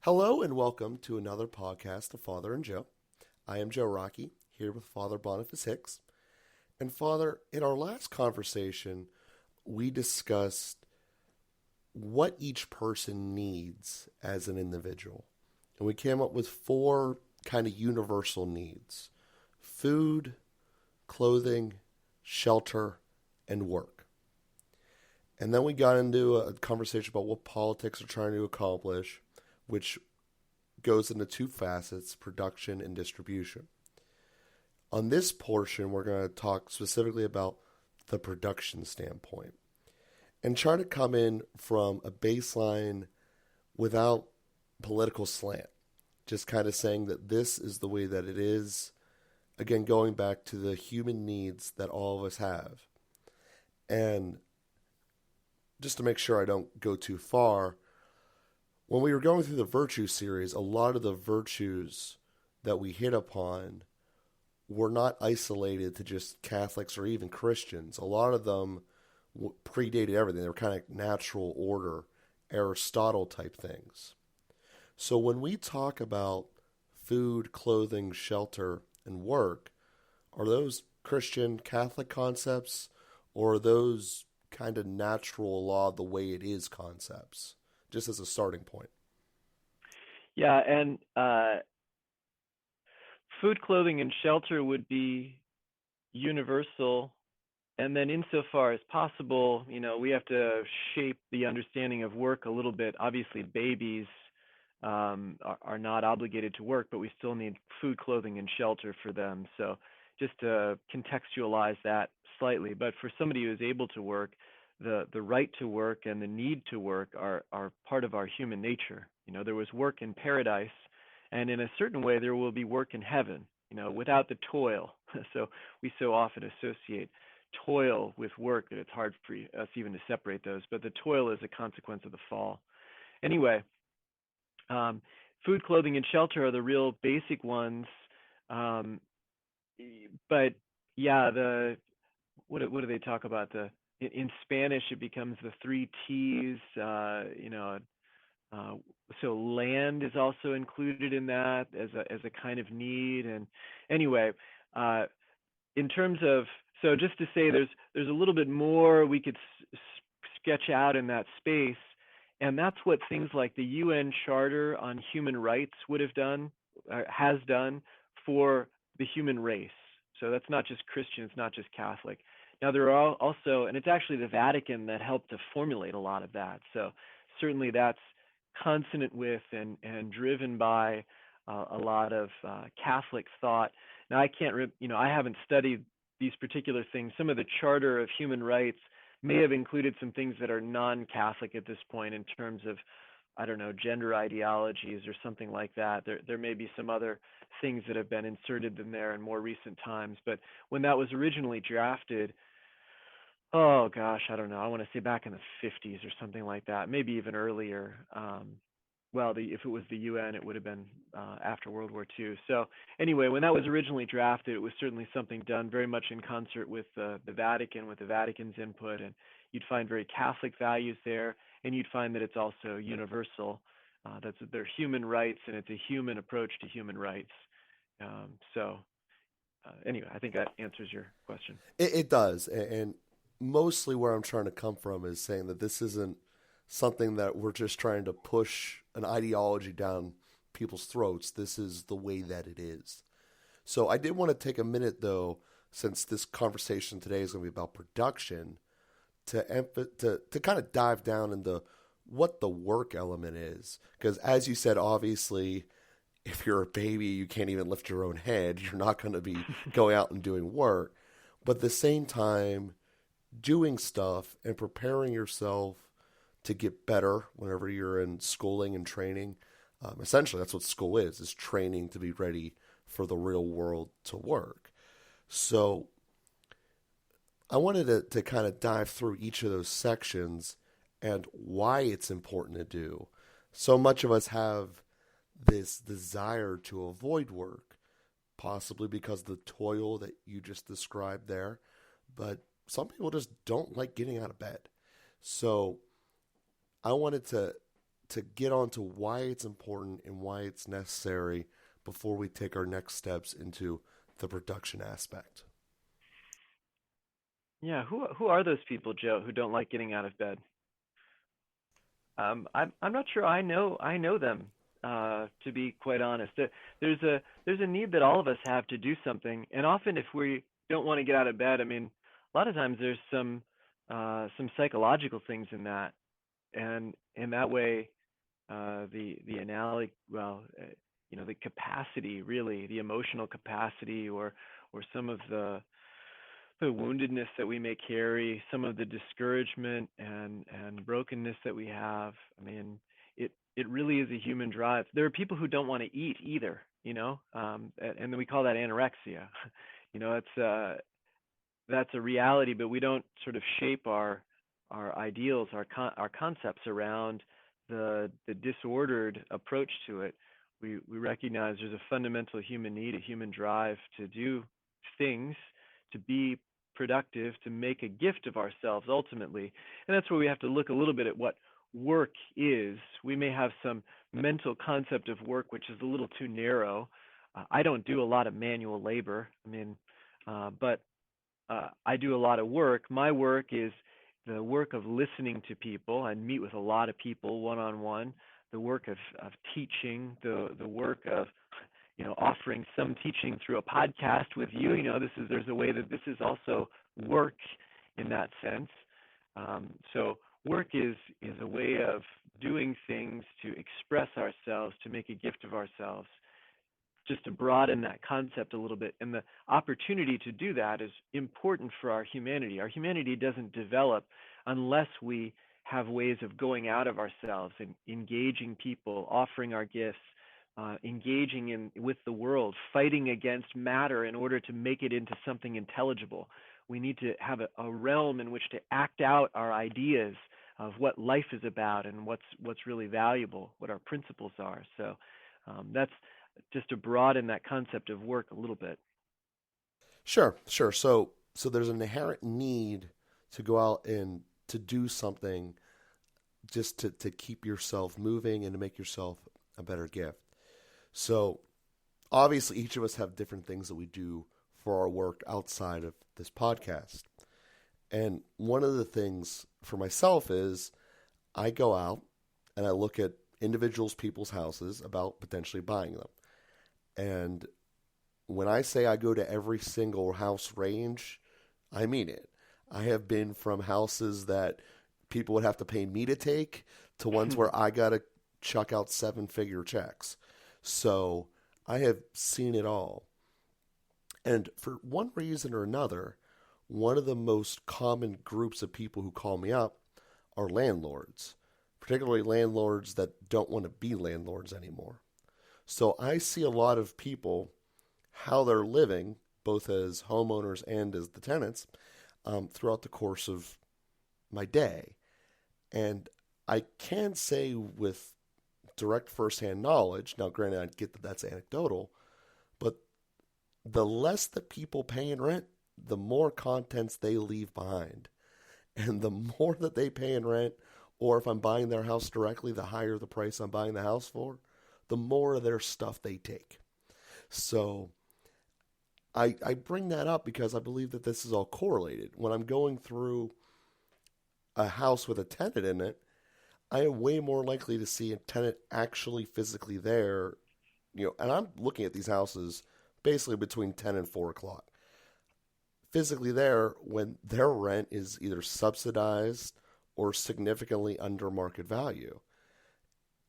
Hello and welcome to another podcast of Father and Joe. I am Joe Rocky, here with Father Boniface Hicks. And Father, in our last conversation, we discussed what each person needs as an individual. And we came up with four kind of universal needs: food, clothing, shelter, and work. And then we got into a conversation about what politics are trying to accomplish, which goes into two facets: production and distribution. On this portion, we're going to talk specifically about the production standpoint and try to come in from a baseline without political slant. Just kind of saying that this is the way that it is. Again, going back to the human needs that all of us have. And just to make sure I don't go too far, when we were going through the virtue series, a lot of the virtues that we hit upon were not isolated to just Catholics or even Christians. A lot of them predated everything. They were kind of natural order, Aristotle type things. So when we talk about food, clothing, shelter, and work, are those Christian Catholic concepts, or are those kind of natural law, the way it is concepts, just as a starting point? Yeah, and food, clothing, and shelter would be universal. And then insofar as possible, we have to shape the understanding of work a little bit. Obviously, babies are not obligated to work, but we still need food, clothing, and shelter for them. So just to contextualize that slightly. But for somebody who is able to work, the right to work and the need to work are part of our human nature. There was work in paradise, and in a certain way, there will be work in heaven, without the toil. So we so often associate toil with work that it's hard for us even to separate those. But the toil is a consequence of the fall. Anyway, food, clothing, and shelter are the real basic ones. But yeah, what do they talk about? In Spanish, it becomes the three T's. So land is also included in that as a kind of need. And anyway, in terms of, so just to say, there's a little bit more we could sketch out in that space, and that's what things like the UN Charter on Human Rights would have done, has done for the human race. So that's not just Christian, it's not just Catholic. Now there are also, and it's actually the Vatican that helped to formulate a lot of that. So certainly that's consonant with and driven by a lot of Catholic thought. Now I can't, I haven't studied these particular things. Some of the Charter of Human Rights may have included some things that are non-Catholic at this point in terms of, I don't know, gender ideologies or something like that. There may be some other things that have been inserted in there in more recent times. But when that was originally drafted, oh gosh, I don't know, I want to say back in the 50s or something like that, maybe even earlier. If it was the UN, it would have been after World War II. So anyway, when that was originally drafted, it was certainly something done very much in concert with the Vatican, with the Vatican's input, and you'd find very Catholic values there, and you'd find that it's also universal. They're human rights, and it's a human approach to human rights. Anyway, I think that answers your question. It does. And mostly where I'm trying to come from is saying that this isn't something that we're just trying to push an ideology down people's throats. This is the way that it is. So I did want to take a minute, though, since this conversation today is going to be about production, to kind of dive down into what the work element is. Because as you said, obviously, if you're a baby, you can't even lift your own head. You're not going to be going out and doing work. But at the same time, doing stuff and preparing yourself to get better whenever you're in schooling and training. Essentially, that's what school is training to be ready for the real world to work. So I wanted to kind of dive through each of those sections and why it's important to do. So much of us have this desire to avoid work, possibly because of the toil that you just described there. But some people just don't like getting out of bed. So I wanted to to get on to why it's important and why it's necessary before we take our next steps into the production aspect. Yeah, who are those people, Joe, who don't like getting out of bed? I'm not sure I know them. To be quite honest, there's a need that all of us have to do something, and often if we don't want to get out of bed, I mean, a lot of times there's some psychological things in that, and in that way, the analogy, well, the capacity, really, the emotional capacity, or some of the woundedness that we may carry, some of the discouragement and brokenness that we have. I mean, it really is a human drive. There are people who don't want to eat either, and then we call that anorexia. It's that's a reality, but we don't sort of shape our ideals, our concepts around the disordered approach to it. We recognize there's a fundamental human need, a human drive to do things, to be productive, to make a gift of ourselves ultimately. And that's where we have to look a little bit at what work is. We may have some mental concept of work which is a little too narrow. I don't do a lot of manual labor. I mean, but I do a lot of work. My work is the work of listening to people. I meet with a lot of people one on one. The work of teaching, the work of offering some teaching through a podcast with you. There's a way that this is also work in that sense. So work is a way of doing things to express ourselves, to make a gift of ourselves, just to broaden that concept a little bit. And the opportunity to do that is important for our humanity. Our humanity doesn't develop unless we have ways of going out of ourselves and engaging people, offering our gifts, engaging with the world, fighting against matter in order to make it into something intelligible. We need to have a realm in which to act out our ideas of what life is about and what's really valuable, what our principles are. So that's just to broaden that concept of work a little bit. Sure. So there's an inherent need to go out and to do something just to keep yourself moving and to make yourself a better gift. So obviously each of us have different things that we do for our work outside of this podcast. And one of the things for myself is I go out and I look at individuals, people's houses about potentially buying them. And when I say I go to every single house range, I mean it. I have been from houses that people would have to pay me to take to ones where I got to chuck out 7-figure checks. So I have seen it all. And for one reason or another, one of the most common groups of people who call me up are landlords, particularly landlords that don't want to be landlords anymore. So I see a lot of people, how they're living, both as homeowners and as the tenants, throughout the course of my day. And I can say with direct firsthand knowledge, now granted I get that that's anecdotal, but the less that people pay in rent, the more contents they leave behind. And the more that they pay in rent, or if I'm buying their house directly, the higher the price I'm buying the house for, the more of their stuff they take. So I bring that up because I believe that this is all correlated. When I'm going through a house with a tenant in it, I am way more likely to see a tenant actually physically there, and I'm looking at these houses basically between 10 and 4 o'clock. Physically there when their rent is either subsidized or significantly under market value.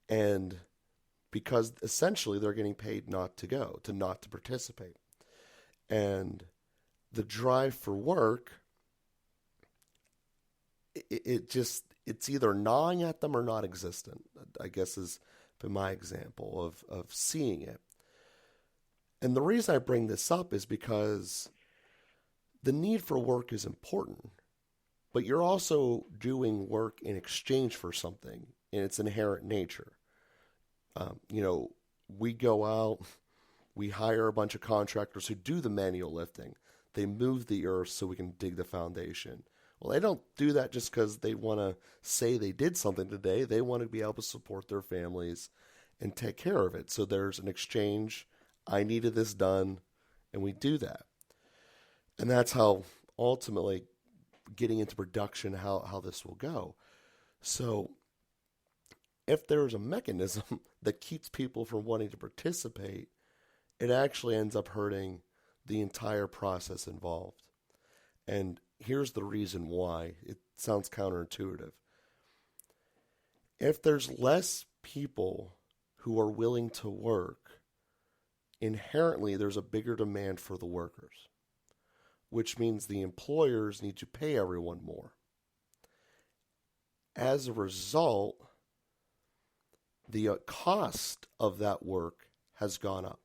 And because essentially they're getting paid not to go, not to participate. And the drive for work, it's either gnawing at them or not existent, I guess has been my example of seeing it. And the reason I bring this up is because the need for work is important, but you're also doing work in exchange for something in its inherent nature. We go out, we hire a bunch of contractors who do the manual lifting. They move the earth so we can dig the foundation. Well, they don't do that just because they want to say they did something today. They want to be able to support their families and take care of it. So there's an exchange. I needed this done, and we do that. And that's how ultimately getting into production, how this will go. So if there's a mechanism that keeps people from wanting to participate, it actually ends up hurting the entire process involved. And here's the reason why. It sounds counterintuitive. If there's less people who are willing to work, inherently there's a bigger demand for the workers, which means the employers need to pay everyone more. As a result, the cost of that work has gone up.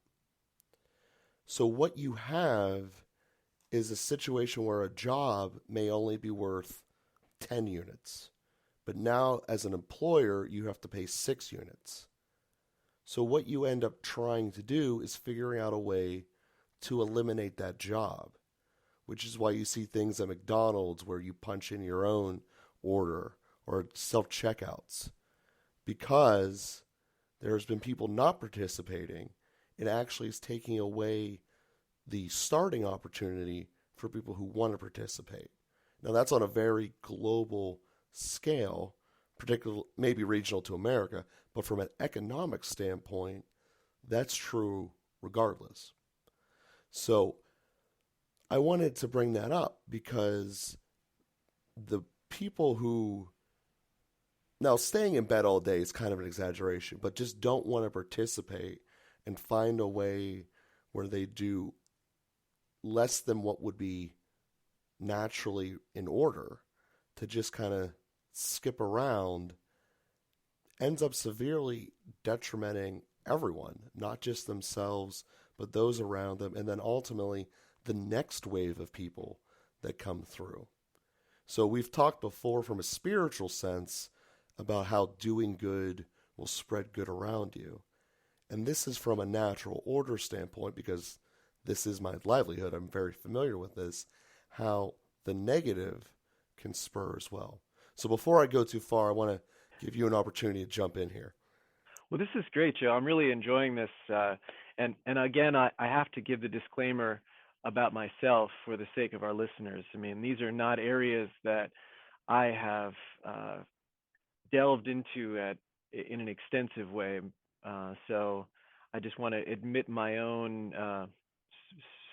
So what you have is a situation where a job may only be worth 10 units. But now, as an employer, you have to pay 6 units. So what you end up trying to do is figuring out a way to eliminate that job, which is why you see things at McDonald's where you punch in your own order or self-checkouts. Because there's been people not participating, it actually is taking away the starting opportunity for people who want to participate. Now, that's on a very global scale, particularly maybe regional to America, but from an economic standpoint, that's true regardless. So I wanted to bring that up because the people who, now staying in bed all day is kind of an exaggeration, but just don't want to participate and find a way where they do less than what would be naturally in order to just kind of skip around ends up severely detrimenting everyone, not just themselves, but those around them, and then ultimately the next wave of people that come through. So we've talked before from a spiritual sense about how doing good will spread good around you. And this is from a natural order standpoint because this is my livelihood. I'm very familiar with this, how the negative can spur as well. So before I go too far, I want to give you an opportunity to jump in here. Well, this is great, Joe. I'm really enjoying this. And again, I have to give the disclaimer about myself for the sake of our listeners. I mean, these are not areas that I have delved into in an extensive way. So I just want to admit my own,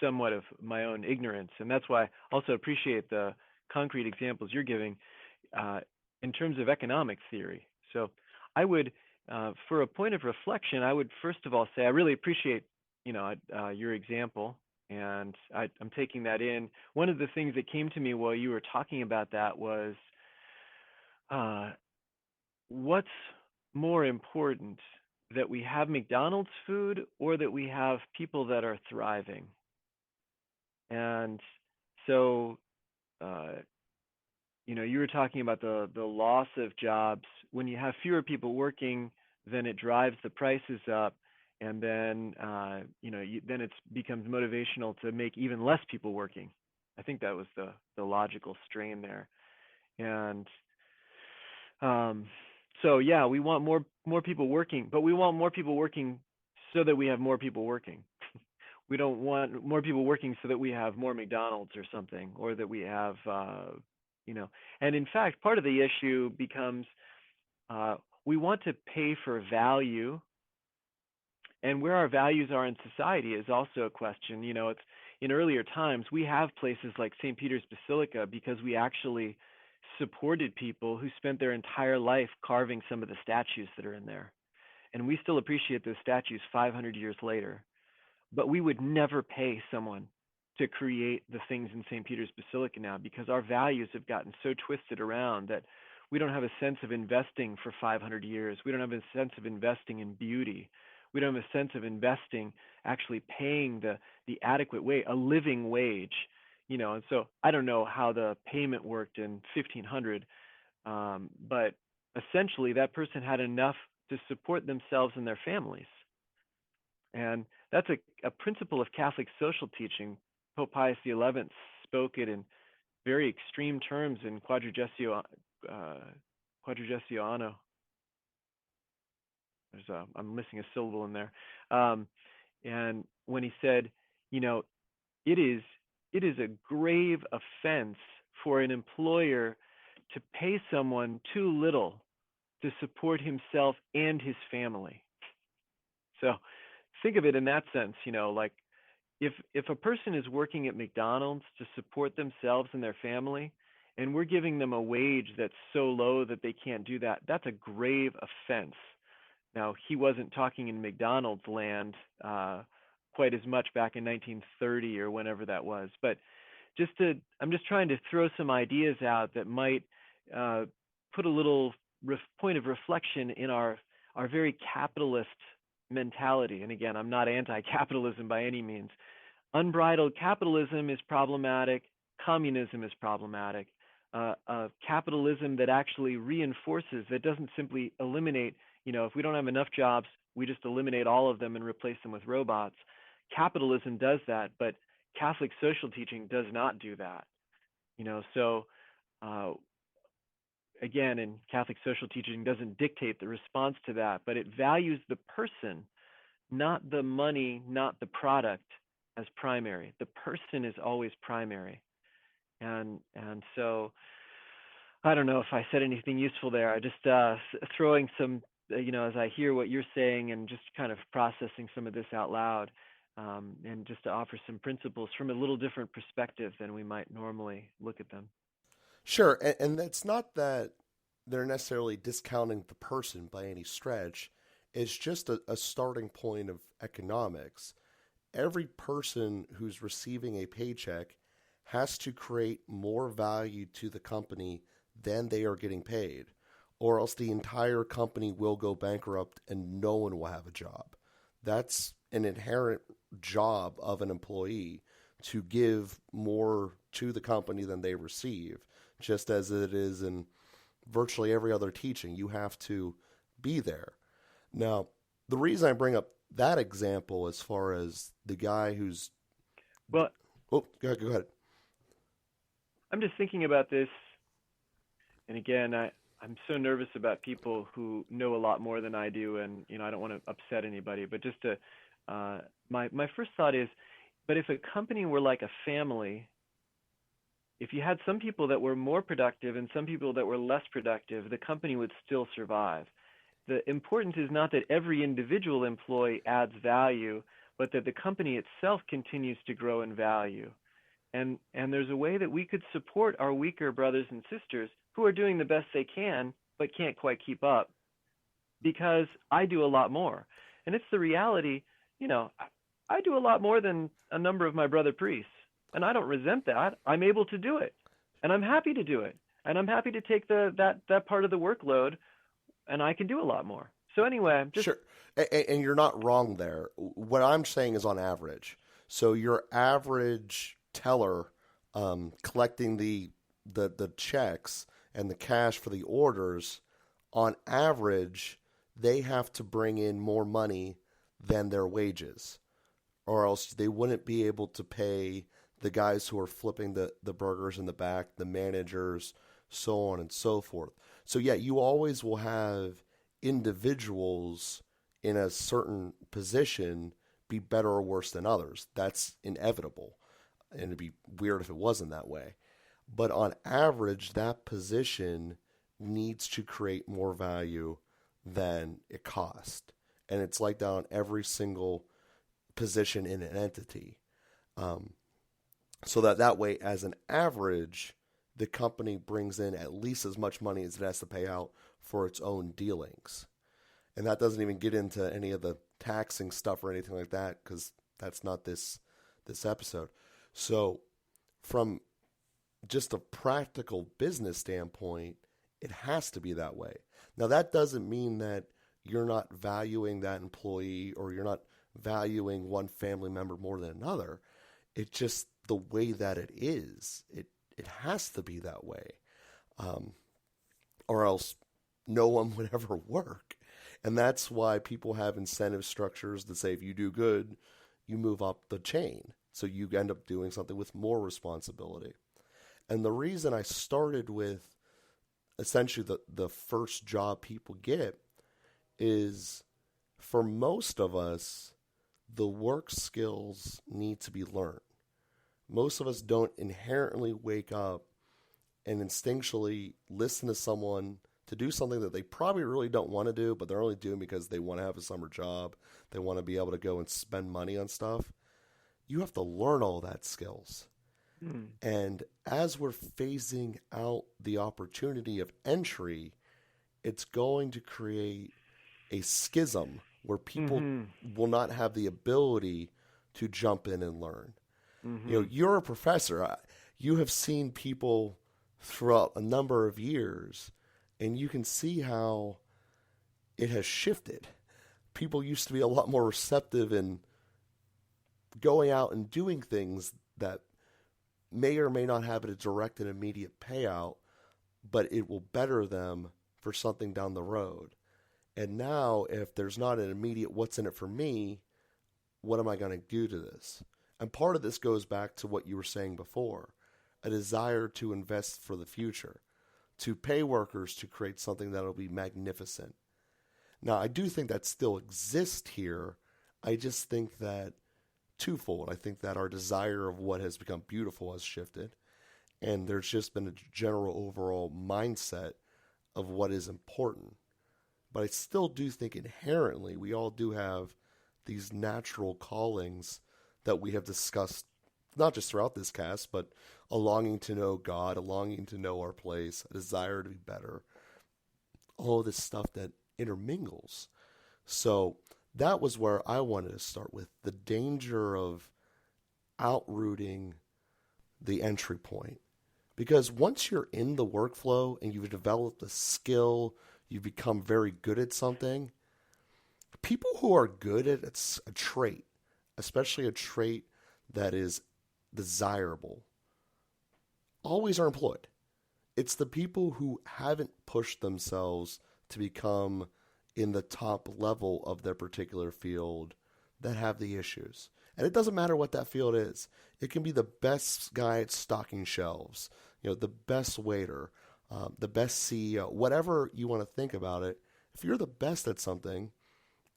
somewhat of my own ignorance. And that's why I also appreciate the concrete examples you're giving in terms of economic theory. So I would, for a point of reflection, I would first of all say I really appreciate, your example, and I'm taking that in. One of the things that came to me while you were talking about that was, what's more important, that we have McDonald's food or that we have people that are thriving? And so, you were talking about the loss of jobs. When you have fewer people working, then it drives the prices up, and then then it becomes motivational to make even less people working. I think that was the logical strain there. And so yeah, we want more people working, but we want more people working so that we have more people working. We don't want more people working so that we have more McDonald's or something, or that we have, And in fact, part of the issue becomes we want to pay for value, and where our values are in society is also a question. It's in earlier times we have places like St. Peter's Basilica because we actually supported people who spent their entire life carving some of the statues that are in there, and we still appreciate those statues 500 years later. But we would never pay someone to create the things in St. Peter's Basilica now because our values have gotten so twisted around that we don't have a sense of investing for 500 years. We don't have a sense of investing in beauty. We don't have a sense of investing, actually paying the adequate wage, a living wage. And so I don't know how the payment worked in 1500, but essentially that person had enough to support themselves and their families. And that's a principle of Catholic social teaching. Pope Pius XI spoke it in very extreme terms in Quadragestiono. I'm missing a syllable in there. And when he said, you know, it is a grave offense for an employer to pay someone too little to support himself and his family. So think of it in that sense, like if a person is working at McDonald's to support themselves and their family, and we're giving them a wage that's so low that they can't do that, that's a grave offense. Now, he wasn't talking in McDonald's land quite as much back in 1930 or whenever that was, but I'm just trying to throw some ideas out that might put a little point of reflection in our very capitalist mentality. And again, I'm not anti-capitalism by any means. Unbridled capitalism is problematic. Communism is problematic. Capitalism that actually reinforces, that doesn't simply eliminate, if we don't have enough jobs, we just eliminate all of them and replace them with robots. Capitalism does that, but Catholic social teaching does not do that. So again, and Catholic social teaching doesn't dictate the response to that, but it values the person, not the money, not the product, as primary. The person is always primary. And so I don't know if I said anything useful there. I just throwing some, as I hear what you're saying and just kind of processing some of this out loud, and just to offer some principles from a little different perspective than we might normally look at them. Sure, and it's not that they're necessarily discounting the person by any stretch. It's just a starting point of economics. Every person who's receiving a paycheck has to create more value to the company than they are getting paid, or else the entire company will go bankrupt and no one will have a job. That's an inherent job of an employee, to give more to the company than they receive, just as it is in virtually every other teaching. You have to be there. Now, the reason I bring up that example as far as the guy who's... Well, go ahead. I'm just thinking about this, and again, I'm so nervous about people who know a lot more than I do, and I don't want to upset anybody, but just to my first thought is, but if a company were like a family, if you had some people that were more productive and some people that were less productive, the company would still survive. The importance is not that every individual employee adds value, but that the company itself continues to grow in value. And there's a way that we could support our weaker brothers and sisters who are doing the best they can, but can't quite keep up, because I do a lot more. And it's the reality, I do a lot more than a number of my brother priests, and I don't resent that. I'm able to do it, and I'm happy to do it, and I'm happy to take that part of the workload, and I can do a lot more. So anyway, Sure, and you're not wrong there. What I'm saying is on average. So your average teller collecting the checks and the cash for the orders, on average, they have to bring in more money than their wages, or else they wouldn't be able to pay the guys who are flipping the burgers in the back, the managers, so on and so forth. So yeah, you always will have individuals in a certain position be better or worse than others. That's inevitable, and it'd be weird if it wasn't that way. But on average, that position needs to create more value than it costs. And it's like that on every single position in an entity. So that way, as an average, the company brings in at least as much money as it has to pay out for its own dealings. And that doesn't even get into any of the taxing stuff or anything like that, because that's not this episode. So from just a practical business standpoint, it has to be that way. Now, that doesn't mean that you're not valuing that employee or you're not valuing one family member more than another. It's just the way that it is. It has to be that way. Or else no one would ever work. And that's why people have incentive structures that say if you do good, you move up the chain. So you end up doing something with more responsibility. And the reason I started with essentially the first job people get is for most of us, the work skills need to be learned. Most of us don't inherently wake up and instinctually listen to someone to do something that they probably really don't want to do, but they're only doing because they want to have a summer job. They want to be able to go and spend money on stuff. You have to learn all that skills. Mm. And as we're phasing out the opportunity of entry, it's going to create a schism where people Mm-hmm. will not have the ability to jump in and learn. You Mm-hmm. know, you're a professor. You have seen people throughout a number of years, and you can see how it has shifted. People used to be a lot more receptive in going out and doing things that may or may not have a direct and immediate payout, but it will better them for something down the road. And now, if there's not an immediate what's in it for me, what am I going to do to this? And part of this goes back to what you were saying before, a desire to invest for the future, to pay workers to create something that'll be magnificent. Now, I do think that still exists here. I just think that twofold. I think that our desire of what has become beautiful has shifted, and there's just been a general overall mindset of what is important. But I still do think inherently we all do have these natural callings that we have discussed, not just throughout this cast, but a longing to know God, a longing to know our place, a desire to be better, all of this stuff that intermingles. So that was where I wanted to start with the danger of outrooting the entry point. Because once you're in the workflow and you've developed a skill, you've become very good at something, people who are good at a trait, especially a trait that is desirable, always are employed. It's the people who haven't pushed themselves to become in the top level of their particular field that have the issues. And it doesn't matter what that field is. It can be the best guy at stocking shelves, you know, the best waiter, the best CEO, whatever you want to think about it. If you're the best at something,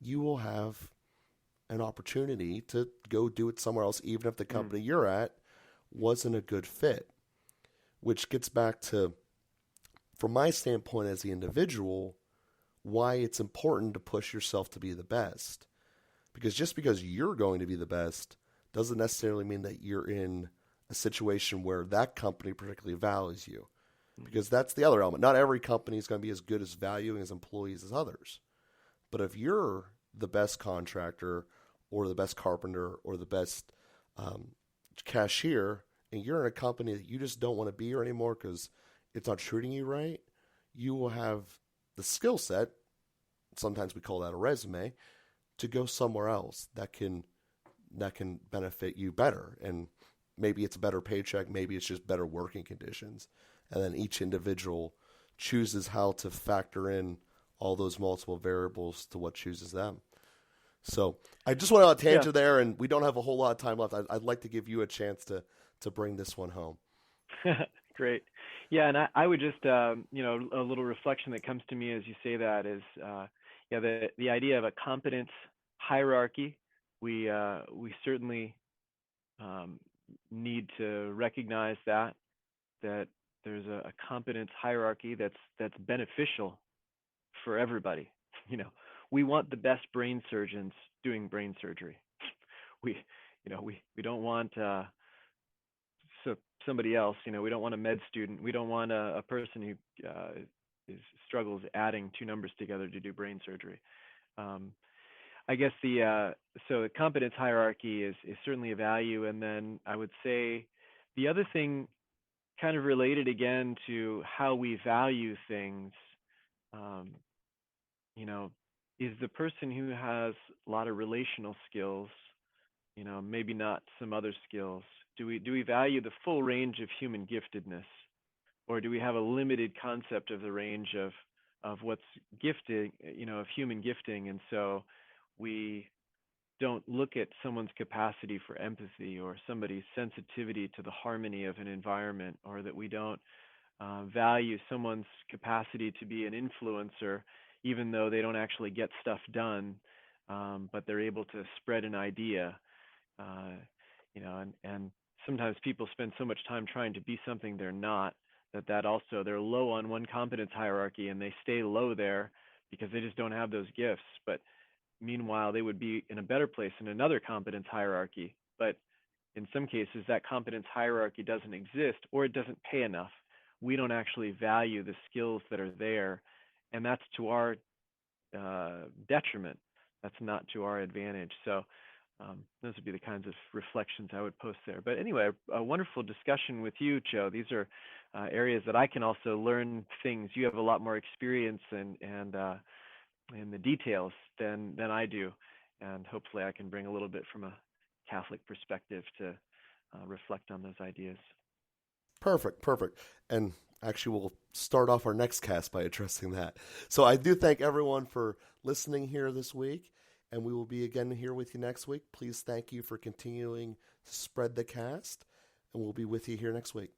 you will have an opportunity to go do it somewhere else, even if the company you're at wasn't a good fit. Which gets back to, from my standpoint as the individual, why it's important to push yourself to be the best. Because just because you're going to be the best doesn't necessarily mean that you're in a situation where that company particularly values you. Because that's the other element. Not every company is going to be as good as valuing its employees as others. But if you're the best contractor or the best carpenter or the best cashier, and you're in a company that you just don't want to be here anymore because it's not treating you right, you will have the skill set, sometimes we call that a resume, to go somewhere else that can benefit you better. And maybe it's a better paycheck, maybe it's just better working conditions. And then each individual chooses how to factor in all those multiple variables to what chooses them. So I just went on a tangent there, and we don't have a whole lot of time left. I'd like to give you a chance to bring this one home. Great. Yeah, and I would just, you know, a little reflection that comes to me as you say that is, yeah, the idea of a competence hierarchy. We certainly need to recognize that there's a competence hierarchy that's beneficial for everybody. You know, we want the best brain surgeons doing brain surgery. We, you know, we don't want so somebody else. You know, we don't want a med student. We don't want a person who struggles adding two numbers together to do brain surgery. I guess so the competence hierarchy is certainly a value, and then I would say the other thing, kind of related again to how we value things, you know, is the person who has a lot of relational skills, you know, maybe not some other skills. Do we value the full range of human giftedness, or do we have a limited concept of the range of what's gifted, you know, of human gifting, and so we don't look at someone's capacity for empathy or somebody's sensitivity to the harmony of an environment, or that we don't value someone's capacity to be an influencer, even though they don't actually get stuff done, but they're able to spread an idea. Uh, and sometimes people spend so much time trying to be something they're not, that also they're low on one competence hierarchy and they stay low there because they just don't have those gifts. But meanwhile, they would be in a better place in another competence hierarchy. But in some cases, that competence hierarchy doesn't exist, or it doesn't pay enough. We don't actually value the skills that are there, and that's to our detriment. That's not to our advantage. So those would be the kinds of reflections I would post there. But anyway, a wonderful discussion with you, Joe. These are areas that I can also learn things. You have a lot more experience and in the details than I do, and hopefully I can bring a little bit from a Catholic perspective to reflect on those ideas. Perfect, perfect. And actually, we'll start off our next cast by addressing that. So I do thank everyone for listening here this week, and we will be again here with you next week. Please thank you for continuing to spread the cast, and we'll be with you here next week.